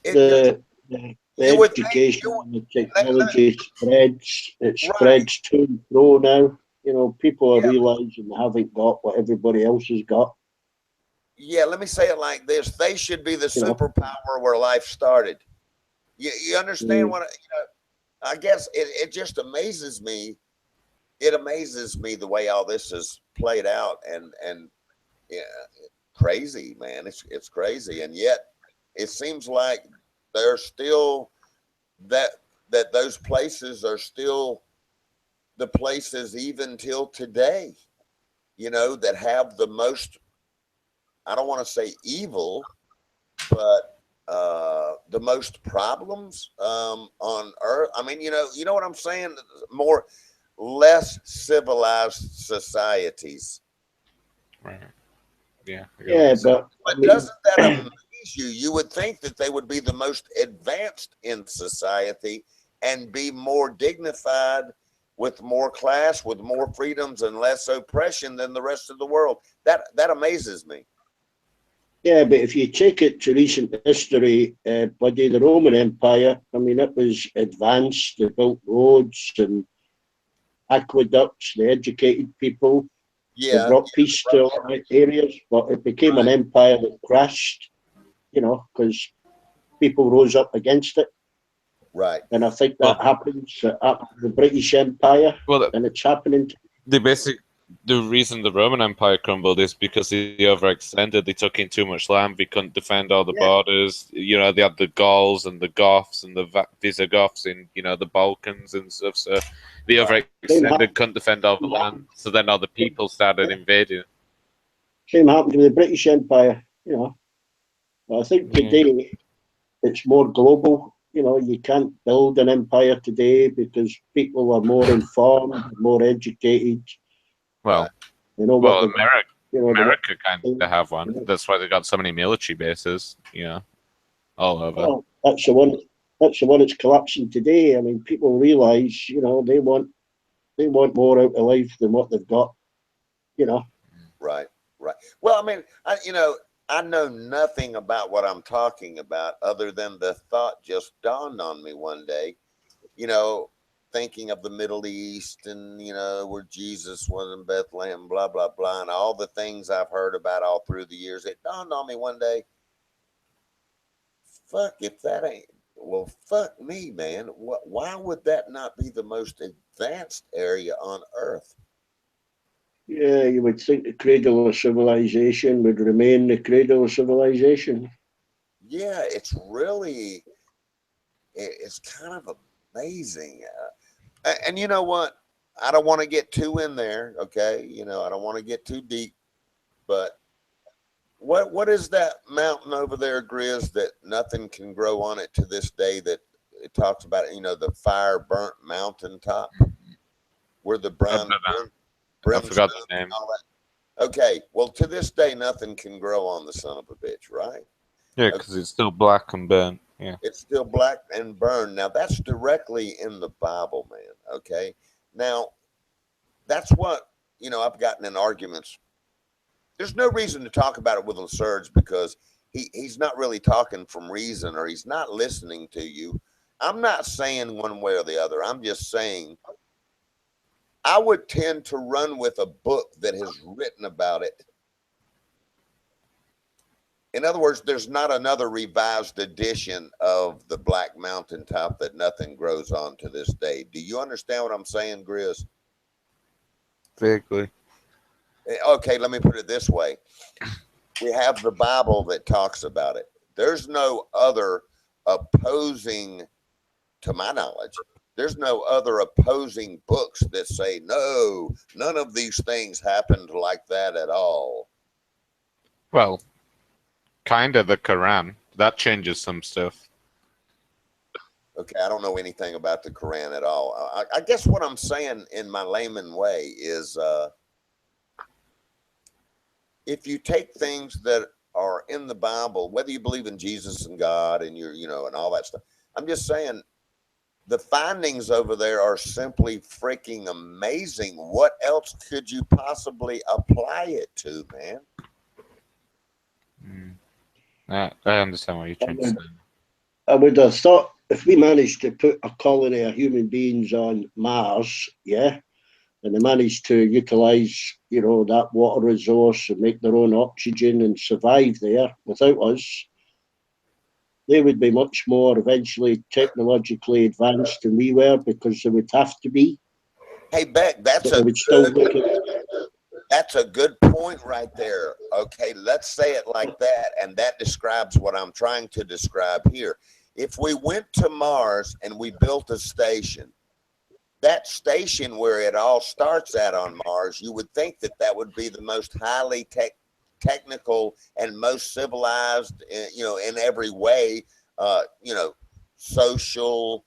it just the you would think education you and the let, let, technology spreads. It right. spreads to and fro now. People are Yeah, realizing they haven't got what everybody else has got. yeah. Let me say it like this: they should be the You know, superpower where life started. You understand Mm, what I guess it just amazes me. It amazes me the way all this is played out, and yeah, crazy, man. It's crazy, and yet it seems like there's still that those places are still the places even till today. That have the most. I don't want to say evil, but the most problems on Earth. I mean, you know what I'm saying. More less civilized societies. Right. Yeah, I get what yeah, you're saying. but I But mean, doesn't that amaze you? You would think that they would be the most advanced in society and be more dignified, with more class, with more freedoms and less oppression than the rest of the world. That amazes me. yeah, but if you take it to recent history, buddy, the Roman Empire. I mean, it was advanced. They built roads and aqueducts. They educated people. They Yeah, brought peace to a lot of areas, but it became an right, empire that crashed. Because people rose up against it. right. And I think that Well, happens at the British Empire, well, and it's happening. the reason the Roman Empire crumbled is because they overextended. They took in too much land. They couldn't defend all the Yeah, borders. You know, they had the Gauls and the Goths and the Visigoths in the Balkans and stuff. So they Right. same overextended, couldn't defend all the land. So then all the people started invading. same happened to the British Empire. But I think Yeah. today it's more global. You can't build an empire today because people are more informed, more educated. Right. Well, They know what well, they, they know. America kind of have one. That's why they got so many military bases. All over. Well, that's the one. That's the one that's collapsing today. I mean, people realise, they want more out of life than what they've got. You know, Right. Right. Well, I mean, I know nothing about what I'm talking about other than the thought just dawned on me one day. You know, Thinking of the Middle East, and where Jesus was in Bethlehem, blah blah blah, and all the things I've heard about all through the years. It dawned on me one day. Fuck if that ain't. Well, fuck me, man. Why would that not be the most advanced area on Earth? yeah, you would think the cradle of civilization would remain the cradle of civilization. Yeah, it's really. It's kind of amazing. And you know what? I don't want to get too in there, okay? I don't want to get too deep, but what is that mountain over there, Grizz, that nothing can grow on it to this day? That it talks about it, the fire burnt mountaintop where the I don't know. I brimstone forgot the and name. all that. Okay, well, to this day, nothing can grow on the son of a bitch, right? Yeah, Okay, because it's still black and burnt. Yeah. it's still black and burned. Now that's directly in the Bible, man. Okay, now that's what I've gotten in arguments. There's no reason to talk about it with Surge because he's not really talking from reason, or he's not listening to you. I'm not saying one way or the other. I'm just saying I would tend to run with a book that has written about it. In other words, there's not another revised edition of the Black Mountaintop that nothing grows on to this day. Do you understand what I'm saying, Grizz? Vaguely. Okay, let me put it this way. We have the Bible that talks about it. There's no other opposing, to my knowledge, there's no other opposing books that say, no, none of these things happened like that at all. Well, kind of the Quran. That changes some stuff. Okay, I don't know anything about the Quran at all. I guess what I'm saying in my layman way is if you take things that are in the Bible, whether you believe in Jesus and God and and all that stuff, I'm just saying the findings over there are simply freaking amazing. What else could you possibly apply it to, man? I understand what you're trying to say. I would have thought if we managed to put a colony of human beings on Mars, yeah, and they managed to utilize, that water resource and make their own oxygen and survive there without us, they would be much more eventually technologically advanced than we were because they would have to be. Hey, Beck, But they would still look at. that's a good point right there. Okay, let's say it like that. And that describes what I'm trying to describe here. If we went to Mars and we built a station, that station where it all starts at on Mars, you would think that that would be the most highly technical and most civilized, in every way, social,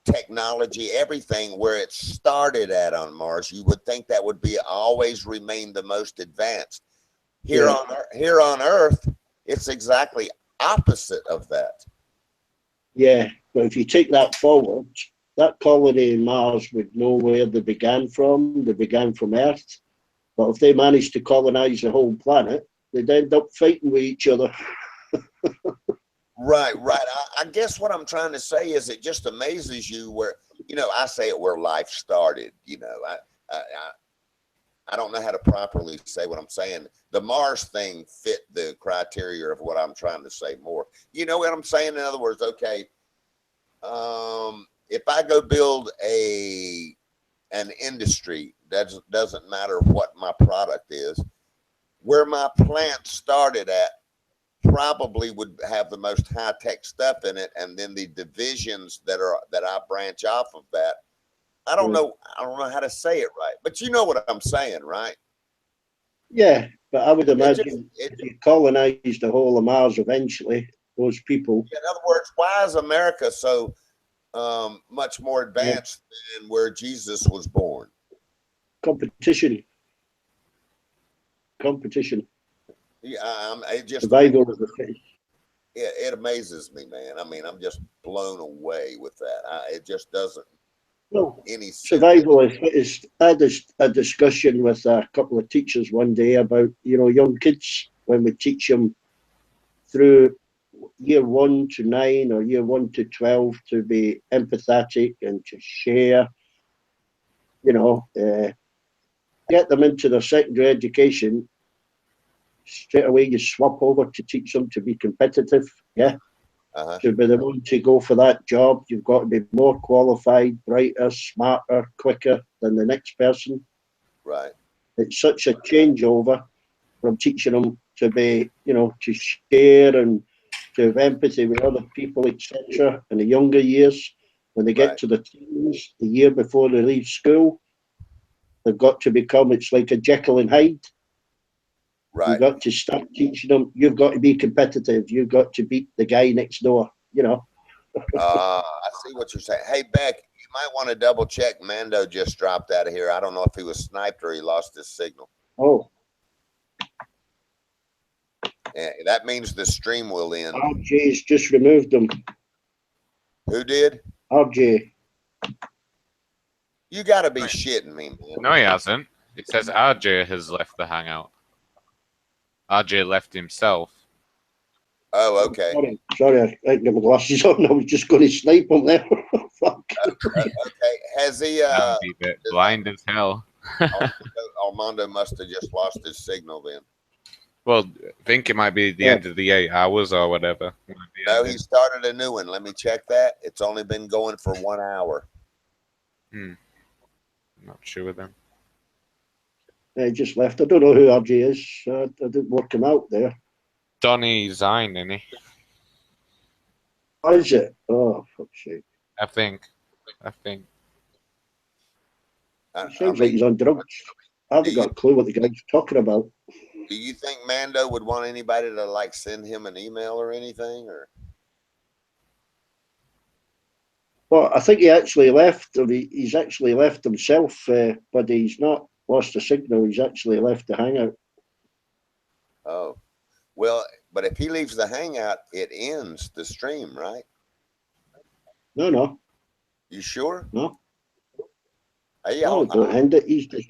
technology, everything where it started at on Mars. You would think that would be always remain the most advanced. Here on Earth, it's exactly opposite of that. Yeah, but if you take that forward, that colony in Mars would know where they began from. They began from Earth. But if they managed to colonize the whole planet, they'd end up fighting with each other. Right. I guess what I'm trying to say is it just amazes you where, I say it where life started. I don't know how to properly say what I'm saying. The Mars thing fit the criteria of what I'm trying to say more. You know what I'm saying? In other words, okay, if I go build an industry, that doesn't matter what my product is, where my plant started at probably would have the most high-tech stuff in it, and then the divisions that I branch off of that. I don't know how to say it right, but you know what I'm saying, right? Yeah, but I would imagine if you colonize the whole of Mars eventually, those people. In other words, why is America so much more advanced than where Jesus was born? Competition. Yeah, it just survival of the fittest. It amazes me, man. I mean, I'm just blown away with that. It just doesn't any sense. Survival of the fittest. I had a discussion with a couple of teachers one day about young kids when we teach them through year 1 to 9 or year 1 to 12 to be empathetic and to share. Get them into their secondary education. Straight away, you swap over to teach them to be competitive. Yeah. To be the one to go for that job, you've got to be more qualified, brighter, smarter, quicker than the next person. Right. It's such a changeover from teaching them to be, to share and to have empathy with other people, etc. in the younger years. When they get to the teens, the year before they leave school, they've got to become, it's like a Jekyll and Hyde. Right. You've got to start teaching them, you've got to be competitive. You've got to beat the guy next door, I see what you're saying. Hey, Beck, you might want to double check. Mando just dropped out of here. I don't know if he was sniped or he lost his signal. Oh. Yeah, that means the stream will end. RJ's just removed them. Who did? RJ. You got to be shitting me, man. No, he hasn't. It says RJ has left the hangout. RJ left himself. Oh, okay. Sorry, I didn't get my glasses on. I was just going to snipe him there. Fuck. Okay. Has he? That'd be a bit blind as hell. Armando must have just lost his signal then. Well, I think it might be the end of the 8 hours or whatever. No, he started a new one. Let me check that. It's only been going for 1 hour. Not sure then. I just left. I don't know who RJ is. I didn't work him out there. Donny Zine, isn't he? What is it? Oh, fuck's sake. I think. Sounds like he's on drugs. I haven't got a clue what the guy's talking about. Do you think Mando would want anybody to like send him an email or anything? Or Well, I think he actually left. He's actually left himself, but he's not lost the signal. He's actually left the hangout. oh, well, but if he leaves the hangout, it ends the stream, right? No. You sure? No. Yeah, No, don't end it. He's just...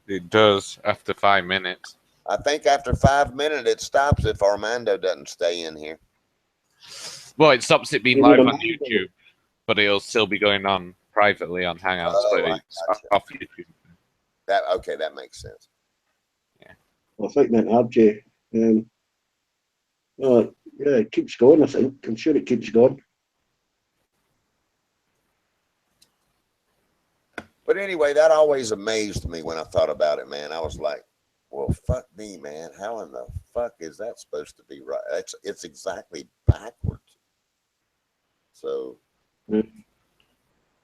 It does after 5 minutes. I think after 5 minutes it stops if Armando doesn't stay in here. Well, it stops it being You live mean on Armando? YouTube, but it'll still be going on privately on Hangouts, but I it's gotcha. off YouTube. That makes sense. I think meant RJ. Well, yeah, it keeps going. I think. I'm sure it keeps going. But anyway, that always amazed me when I thought about it, man. I was like, well, fuck me, man. How in the fuck is that supposed to be right? It's exactly backwards. So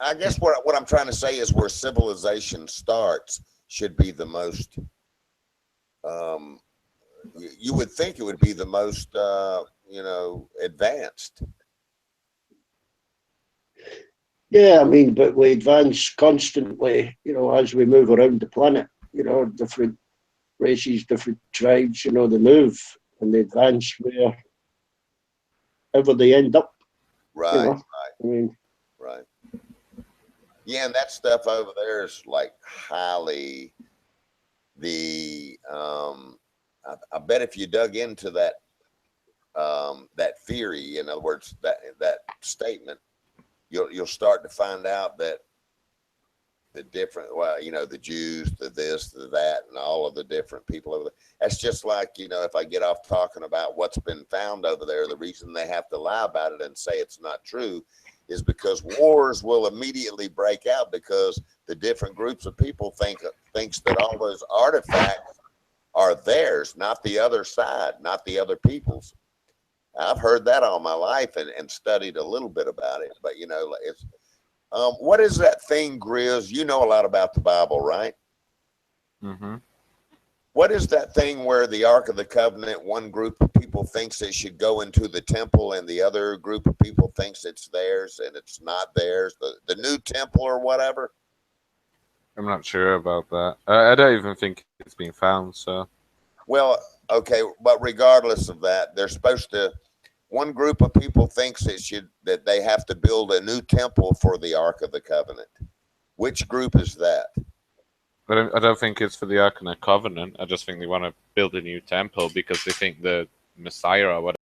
I guess what I'm trying to say is where civilization starts should be the most you would think it would be the most advanced. Yeah, I mean, but we advance constantly, as we move around the planet, different races, different tribes, they move and they advance wherever they end up. Right. I mean, Right. Yeah, and that stuff over there is like highly I bet if you dug into that that theory, in other words, that statement, you'll start to find out that the different, the Jews, the this, the that, and all of the different people over there. That's just like, if I get off talking about what's been found over there, the reason they have to lie about it and say it's not true is because wars will immediately break out because the different groups of people thinks that all those artifacts are theirs, not the other side, not the other people's. I've heard that all my life and studied a little bit about it, but it's what is that thing, Grizz? You know a lot about the Bible, right? Mm-hmm. What is that thing where the Ark of the Covenant, one group of people thinks it should go into the temple and the other group of people thinks it's theirs and it's not theirs, the new temple or whatever? I'm not sure about that. I don't even think it's been found, so. Well, okay, but regardless of that, they're supposed to, one group of people thinks that they have to build a new temple for the Ark of the Covenant. Which group is that? But I don't think it's for the Ark of the Covenant. I just think they want to build a new temple because they think the Messiah or whatever